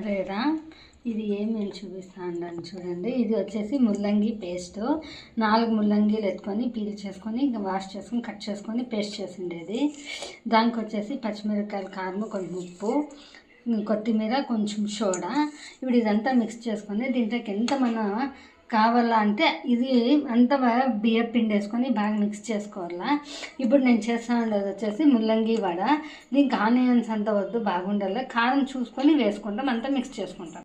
చూడలేరా? ఇది ఏమి చూపిస్తాను చూడండి. ఇది వచ్చేసి ముల్లంగి పేస్ట్. 4 ముల్లంగిలు ఎత్తుకొని పీల్ చేసుకొని ఇంకా వాష్ చేసుకొని కట్ చేసుకొని పేస్ట్ చేసిండేది. దానికి వచ్చేసి పచ్చిమిరపకాయలు, కారం, కొంచెం ఉప్పు, కొత్తిమీర, కొంచెం సోడా. ఇప్పుడు ఇదంతా మిక్స్ చేసుకొని దీంట్లోకి ఎంత మన కావాలా అంటే ఇది అంతా బియ్యం పిండి వేసుకొని బాగా మిక్స్ చేసుకోవాలా. ఇప్పుడు నేను చేస్తా ఉండేది వచ్చేసి ముల్లంగి వడ. దీనికి ఆనియన్స్ అంతా వద్దు, బాగుండాలి. కారం చూసుకొని వేసుకుంటాం, అంతా మిక్స్ చేసుకుంటాం.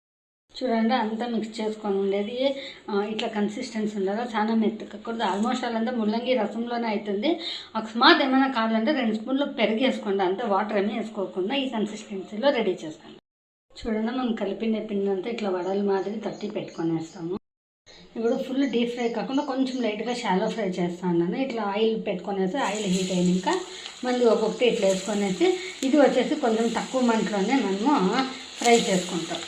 చూడండి, అంతా మిక్స్ చేసుకొని ఉండేది ఇట్లా కన్సిస్టెన్సీ ఉండాలి. చాలా మెత్తకూడదు. ఆల్మోస్ట్ అదంతా ముల్లంగి రసంలోనే అవుతుంది. అకస్మాత్ ఏమైనా కావాలంటే 2 స్పూన్లు పెరుగు వేసుకోండి. అంతే, వాటర్ ఏమీ వేసుకోకుండా ఈ కన్సిస్టెన్సీలో రెడీ చేసుకోండి. చూడండి, మనం కలిపిన పిండి అంతా ఇట్లా వడల మాదిరి తట్టి పెట్టుకొనేస్తాము. ఇప్పుడు ఫుల్ డీప్ ఫ్రై కాకుండా కొంచెం లైట్గా షాలో ఫ్రై చేస్తాను. ఇట్లా ఆయిల్ పెట్టుకునేసి ఆయిల్ హీట్ అయినాక మళ్ళీ ఒక్కొక్కటి ఇట్లా వేసుకొనేసి ఇది వచ్చేసి కొంచెం తక్కువ మంటలోనే మనము ఫ్రై చేసుకుంటాం.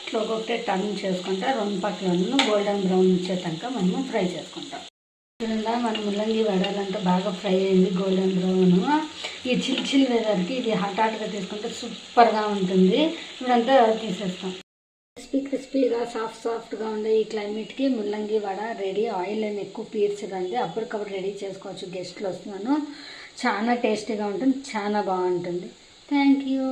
ఇట్లా ఒక్కొక్కటి టర్న్ చేసుకుంటా 2 పక్కలను గోల్డెన్ బ్రౌన్ వచ్చేదాకా మనము ఫ్రై చేసుకుంటాం. చూడండి, మన ముల్లంగి వడాలంతా బాగా ఫ్రై అయింది, గోల్డెన్ బ్రౌన్. ఈ చిల్ వెదర్కి ఇది హాట్గా తీసుకుంటే సూపర్గా ఉంటుంది. ఇప్పుడంతా తీసేస్తాం. క్రిస్పీగా సాఫ్ట్గా ఉండే ఈ క్లైమేట్కి ముల్లంగి వడ రెడీ. ఆయిల్ ఏమి ఎక్కువ పీల్చదండి, అప్పటికప్పుడు రెడీ చేసుకోవచ్చు. గెస్ట్లు వస్తున్నాను. చాలా టేస్టీగా ఉంటుంది, చాలా బాగుంటుంది. Thank you.